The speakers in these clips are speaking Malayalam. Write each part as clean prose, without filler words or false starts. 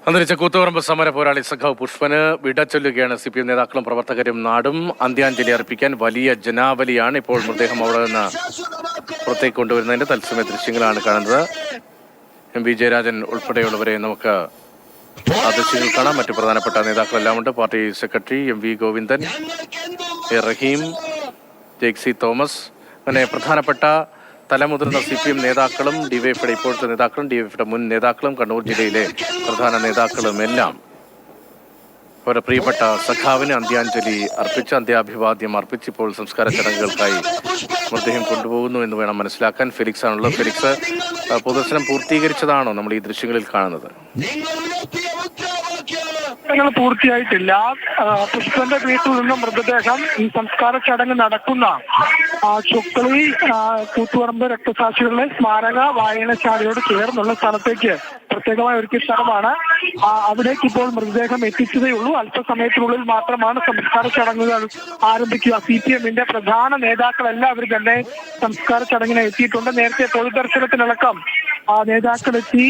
അന്തരിച്ച കൂത്തുപറമ്പ് സമര പോരാളി സഖാവ് പുഷ്പന് വിട ചൊല്ലുകയാണ് CPM നേതാക്കളും പ്രവർത്തകരും നാടും. അന്ത്യാഞ്ജലി അർപ്പിക്കാൻ വലിയ ജനാവലിയാണ്. ഇപ്പോൾ മൃതദേഹം അവിടെ നിന്ന് പുറത്തേക്ക് കൊണ്ടുവരുന്നതിന്റെ തത്സമയ ദൃശ്യങ്ങളാണ് കാണുന്നത്. MV ജയരാജൻ ഉൾപ്പെടെയുള്ളവരെ നമുക്ക് ആ ദൃശ്യങ്ങൾ കാണാം. മറ്റു പ്രധാനപ്പെട്ട നേതാക്കളെല്ലാം ഉണ്ട്. പാർട്ടി സെക്രട്ടറി MV ഗോവിന്ദൻ, റഹീം, ജെക്സി തോമസ്, അങ്ങനെ പ്രധാനപ്പെട്ട തലമുതിർന്ന CPM നേതാക്കളും DYFയുടെ ഇപ്പോഴത്തെ നേതാക്കളും DYFയുടെ മുൻ നേതാക്കളും കണ്ണൂർ ജില്ലയിലെ പ്രധാന നേതാക്കളും എല്ലാം അവരുടെ പ്രിയപ്പെട്ട സഖാവിന് അന്ത്യാഞ്ജലി അർപ്പിച്ച് അന്ത്യാഭിവാദ്യം അർപ്പിച്ച് ഇപ്പോൾ സംസ്കാര ചടങ്ങുകൾക്കായി മൃതദേഹം കൊണ്ടുപോകുന്നു എന്ന് വേണം മനസ്സിലാക്കാൻ. ഫെലിക്സ് ആണുള്ളത്. ഫെലിക്സ്, പൊതുദർശനം പൂർത്തീകരിച്ചതാണോ നമ്മൾ ഈ ദൃശ്യങ്ങളിൽ കാണുന്നത്? പൂർത്തിയായിട്ടില്ല. പുഷ്പന്റെ വീട്ടിൽ നിന്നും മൃതദേഹം ഈ സംസ്കാര ചടങ്ങ് നടക്കുന്ന ചുക്കളി കൂത്തുപറമ്പ് രക്തസാക്ഷികളുടെ സ്മാരക വായനശാലയോട് ചേർന്നുള്ള സ്ഥലത്തേക്ക് പ്രത്യേകമായി ഒരുക്കിയ സ്ഥലമാണ്. അവിടേക്ക് ഇപ്പോൾ മൃതദേഹം എത്തിച്ചതേ ഉള്ളൂ. അല്പസമയത്തിനുള്ളിൽ മാത്രമാണ് സംസ്കാര ചടങ്ങുകൾ ആരംഭിക്കുക. CPMന്റെ പ്രധാന നേതാക്കൾ എല്ലാവരും തന്നെ സംസ്കാര ചടങ്ങിന് എത്തിയിട്ടുണ്ട്. നേരത്തെ പൊതുദർശനത്തിനടക്കം നേതാക്കളെത്തി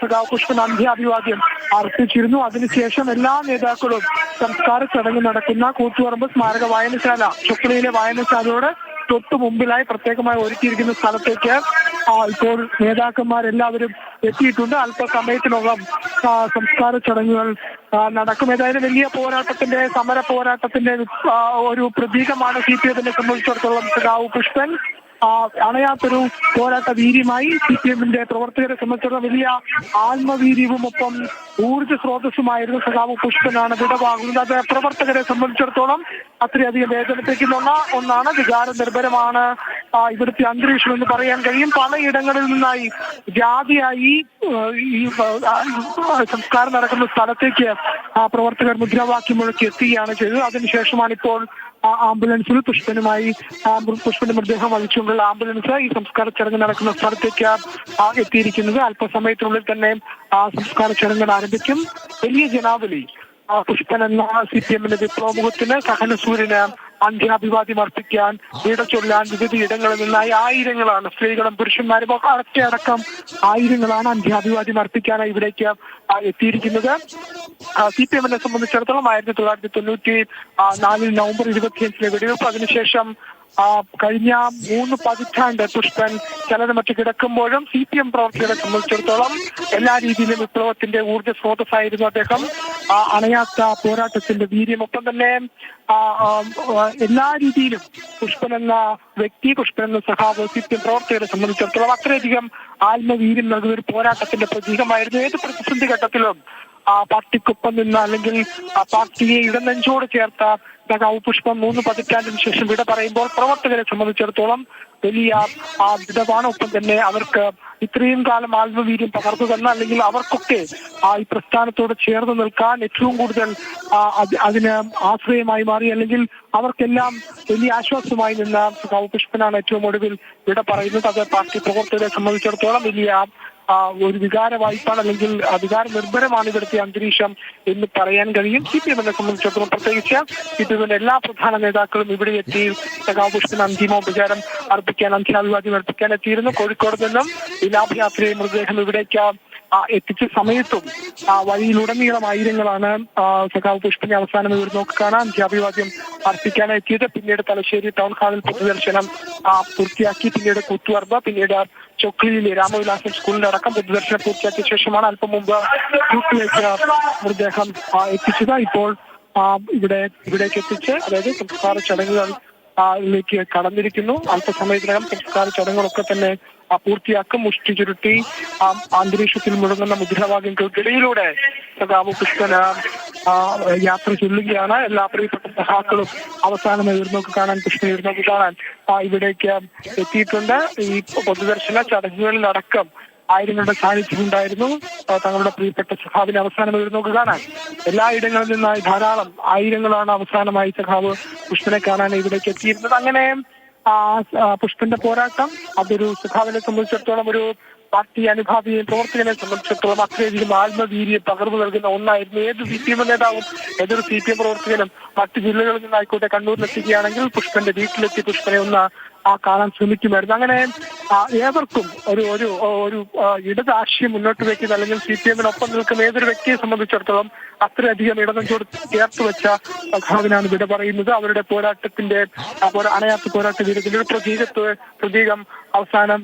സഖാവ് പുഷ്പൻ അന്ത്യാഭിവാദ്യം അർപ്പിച്ചിരുന്നു. അതിനുശേഷം എല്ലാ നേതാക്കളും സംസ്കാര ചടങ്ങ് നടക്കുന്ന കൂത്തുപറമ്പ് സ്മാരക വായനശാല, ചുക്കളിയിലെ വായനശാലയോട് തൊട്ടു മുമ്പിലായി പ്രത്യേകമായി ഒരുക്കിയിരിക്കുന്ന സ്ഥലത്തേക്ക് ഇപ്പോൾ നേതാക്കന്മാരെല്ലാവരും എത്തിയിട്ടുണ്ട്. അല്പസമയത്തിനകം സംസ്കാര ചടങ്ങുകൾ നടക്കും. ഏതായാലും വലിയ പോരാട്ടത്തിന്റെ, സമര പോരാട്ടത്തിന്റെ ഒരു പ്രതീകമാണ് CPMനെ സംബന്ധിച്ചിടത്തോളം സഖാവ് പുഷ്പൻ. അണയാത്തൊരു പോരാട്ട വീര്യമായി CPMന്റെ പ്രവർത്തകരെ സംബന്ധിച്ചിടത്തോളം വലിയ ആത്മവീര്യവും ഒപ്പം ഊർജ്ജ സ്രോതസ്സുമായിരുന്നു സഖാവ് പുഷ്പനാണ് വിടവാങ്ങുന്നത്. അത് പ്രവർത്തകരെ സംബന്ധിച്ചിടത്തോളം അത്രയധികം വേദനിപ്പിക്കുന്ന ഒന്നാണ്. വികാര നിർഭരമാണ് ഇവിടുത്തെ അന്തരീക്ഷം എന്ന് പറയാൻ കഴിയും. പലയിടങ്ങളിൽ നിന്നായി ജാതിയായി ഈ സംസ്കാരം നടക്കുന്ന സ്ഥലത്തേക്ക് പ്രവർത്തകർ മുദ്രാവാക്യം മുഴക്കി എത്തുകയാണ് ചെയ്തത്. അതിനുശേഷമാണ് ഇപ്പോൾ ആംബുലൻസിൽ പുഷ്പന്റെ മൃതദേഹം വഹിച്ചുകൊണ്ടുള്ള ആംബുലൻസ് ഈ സംസ്കാര ചടങ്ങ് നടക്കുന്ന സ്ഥലത്തേക്ക് എത്തിയിരിക്കുന്നത്. അല്പസമയത്തിനുള്ളിൽ തന്നെ സംസ്കാര ചടങ്ങുകൾ ആരംഭിക്കും. വലിയ ജനാവലി പുഷ്പൻ എന്ന CPMന്റെ വിപ്ലവമുഖത്തിന് സഹനസൂര്യന് അന്ത്യാഭിവാദ്യം അർപ്പിക്കാൻ, വീട ചൊല്ലാൻ വിവിധ ഇടങ്ങളിൽ നിന്നായി ആയിരങ്ങളാണ്, സ്ത്രീകളും പുരുഷന്മാരും ഒക്കെ അടക്കം ആയിരങ്ങളാണ് അന്ത്യാഭിവാദ്യം അർപ്പിക്കാനായി ഇവിടേക്ക് എത്തിയിരിക്കുന്നത്. CPMനെ സംബന്ധിച്ചിടത്തോളം 1994 നവംബർ 25 വെടിവെപ്പ്, അതിനുശേഷം കഴിഞ്ഞ 3 പതിറ്റാണ്ട് പുഷ്പൻ ചലനമറ്റ് കിടക്കുമ്പോഴും CPM പ്രവർത്തകരെ സംബന്ധിച്ചിടത്തോളം എല്ലാ രീതിയിലും വിപ്ലവത്തിന്റെ ഊർജ്ജ സ്രോതസ്സായിരുന്നു അദ്ദേഹം. അണയാത്ത പോരാട്ടത്തിന്റെ വീര്യം, ഒപ്പം തന്നെ എല്ലാ രീതിയിലും പുഷ്പൻ എന്ന വ്യക്തി, പുഷ്പൻ എന്ന സഖാവ് CPM പ്രവർത്തകരെ സംബന്ധിച്ചിടത്തോളം അത്രയധികം ആത്മവീര്യം നൽകുന്ന ഒരു പോരാട്ടത്തിന്റെ പ്രതീകമായിരുന്നു. ഏത് പ്രതിസന്ധി ഘട്ടത്തിലും പാർട്ടിക്കൊപ്പം നിന്ന്, അല്ലെങ്കിൽ പാർട്ടിയെ ഇടനെഞ്ചോട് ചേർത്ത സഖാവ് പുഷ്പൻ 3 പതിറ്റാണ്ടിന് ശേഷം വിട പറയുമ്പോൾ പ്രവർത്തകരെ സംബന്ധിച്ചിടത്തോളം വലിയ വിടവാണ്. ഒപ്പം തന്നെ അവർക്ക് ഇത്രയും കാലം ആത്മവീര്യം പകർന്നു തന്ന, അല്ലെങ്കിൽ അവർക്കൊക്കെ ഈ പ്രസ്ഥാനത്തോട് ചേർന്ന് നിൽക്കാൻ ഏറ്റവും കൂടുതൽ അതിന് ആശ്രയമായി മാറി, അല്ലെങ്കിൽ അവർക്കെല്ലാം വലിയ ആശ്വാസമായി നിന്ന സഖാവ് പുഷ്പനാണ് ഏറ്റവും ഒടുവിൽ വിട പറയുന്നത്. അത് പാർട്ടി പ്രവർത്തകരെ സംബന്ധിച്ചിടത്തോളം വലിയ ഒരു വികാര വായ്പാണ്, അല്ലെങ്കിൽ വികാര നിർഭരമാണ് ഇവിടുത്തെ അന്തരീക്ഷം എന്ന് പറയാൻ കഴിയും. CPMനെ സംബന്ധിച്ചിടത്തോളം പ്രത്യേകിച്ച് CPMന്റെ എല്ലാ പ്രധാന നേതാക്കളും ഇവിടെ എത്തി സഖാവ് പുഷ്പന് അന്തിമോപചാരം അർപ്പിക്കാൻ, അന്ത്യാഭിവാദ്യം അർപ്പിക്കാൻ എത്തിയിരുന്നു. കോഴിക്കോട് നിന്നും വിലാപയാത്രയെ മൃതദേഹം ഇവിടേക്ക് എത്തിച്ച സമയത്തും വഴിയിലുടനീളം ആയിരങ്ങളാണ് സഖാവ് പുഷ്പനെ അവസാനം ഇവർ നോക്കിക്കാണാൻ അന്ത്യാഭിവാദ്യം അർപ്പിക്കാനെത്തിയത്. പിന്നീട് തലശ്ശേരി ടൗൺ ഹാളിൽ പൊതുദർശനം പൂർത്തിയാക്കി, പിന്നീട് കൂത്തുപറമ്പ്, പിന്നീട് ചൊക്ലിയിലെ രാമവിലാസം സ്കൂളിന്റെ അടക്കം പൊതുദർശനം പൂർത്തിയാക്കിയ ശേഷമാണ് അല്പം മുമ്പ് വീട്ടിലേക്ക് മൃതദേഹം എത്തിച്ചത്. ഇപ്പോൾ ഇവിടേക്ക് എത്തിച്ച്, അതായത് സംസ്കാര ചടങ്ങുകളിലേക്ക് കടന്നിരിക്കുന്നു. അല്പസമയത്തിനകം സംസ്കാര ചടങ്ങുകളൊക്കെ തന്നെ പൂർത്തിയാക്കും. മുഷ്ടി ചുരുട്ടി അന്തരീക്ഷത്തിൽ മുഴങ്ങുന്ന മുദ്രാവാക്യങ്ങൾക്കിടയിലൂടെ സഖാവ് പുഷ്പന് യാത്ര ചൊല്ലുകയാണ്. എല്ലാ പ്രിയപ്പെട്ട സഖാക്കളും അവസാനം എതിർനോക്ക് കാണാൻ, പുഷ്പനെ എതിർനോക്ക് കാണാൻ ഇവിടേക്ക് എത്തിയിട്ടുണ്ട്. ഈ പൊതുദർശന ചടങ്ങുകളിലടക്കം ആയിരങ്ങളുടെ സാന്നിധ്യം ഉണ്ടായിരുന്നു. തങ്ങളുടെ പ്രിയപ്പെട്ട സഖാവിനെ അവസാനം എതിർനോക്ക് കാണാൻ എല്ലായിടങ്ങളിൽ നിന്നായി ധാരാളം ആയിരങ്ങളാണ് അവസാനമായി സഖാവ് പുഷ്പനെ കാണാൻ ഇവിടേക്ക് എത്തിയിരുന്നത്. അങ്ങനെ പുഷ്പന്റെ പോരാട്ടം അതൊരു സഖാവിനെ സംബന്ധിച്ചിടത്തോളം, ഒരു പാർട്ടി അനുഭാവിയെയും പ്രവർത്തകനെ സംബന്ധിച്ചിടത്തോളം അത്രയധികം ആത്മവീര്യം പകർന്നു നൽകുന്ന ഒന്നായിരുന്നു. ഏത് CPM നേതാവും, ഏതൊരു CPM പ്രവർത്തകനും മറ്റു ജില്ലകളിൽ നിന്നായിക്കോട്ടെ കണ്ണൂരിലെത്തുകയാണെങ്കിൽ പുഷ്പന്റെ വീട്ടിലെത്തി പുഷ്പനെ ഒന്ന് കാണാൻ ശ്രമിക്കുമായിരുന്നു. അങ്ങനെ ഏവർക്കും ഒരു ഒരു ഒരു ഇടത് ആശയം മുന്നോട്ട് വയ്ക്കുന്ന അല്ലെങ്കിൽ CPM-നൊപ്പം നിൽക്കുന്ന ഏതൊരു വ്യക്തിയെ സംബന്ധിച്ചിടത്തോളം അത്രയധികം ഇടനെഞ്ചോട് ചേർത്ത് വെച്ച സഖാവിനാണ് വിട പറയുന്നത്. അവരുടെ പോരാട്ടത്തിന്റെ അണയാത്ത പോരാട്ട വീരത്തിന്റെ ഒരു പ്രതീകം അവസാനം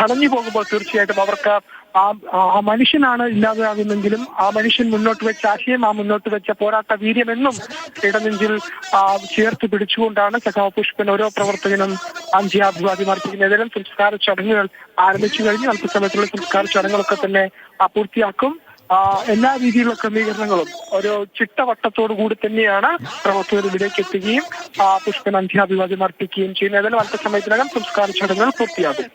അടഞ്ഞു പോകുമ്പോൾ തീർച്ചയായിട്ടും അവർക്ക് ആ മനുഷ്യനാണ് ഇല്ലാതാകുന്നെങ്കിലും ആ മനുഷ്യൻ മുന്നോട്ട് വെച്ച ആശയം, ആ മുന്നോട്ട് വെച്ച പോരാട്ട വീര്യമെന്നും ഇടനെഞ്ചിൽ ചേർത്ത് പിടിച്ചുകൊണ്ടാണ് സഖാവ് പുഷ്പൻ ഓരോ പ്രവർത്തകനും അന്ത്യാഭിവാദ്യം അർപ്പിക്കുന്നത്. ഏതായാലും സംസ്കാര ചടങ്ങുകൾ ആരംഭിച്ചു കഴിഞ്ഞു. അല്പസമയത്തുള്ള സംസ്കാര ചടങ്ങുകളൊക്കെ തന്നെ പൂർത്തിയാക്കും. എല്ലാ രീതിയിലുള്ള ക്രമീകരണങ്ങളും ഒരു ചിട്ടവട്ടത്തോടു കൂടി തന്നെയാണ് പ്രവർത്തകർ ഇവിടേക്ക് എത്തുകയും പുഷ്പൻ അന്ത്യാഭിവാദ്യം അർപ്പിക്കുകയും ചെയ്യുന്നത്. ഏതായാലും അല്പസമയത്തിനകം സംസ്കാര ചടങ്ങുകൾ പൂർത്തിയാകും.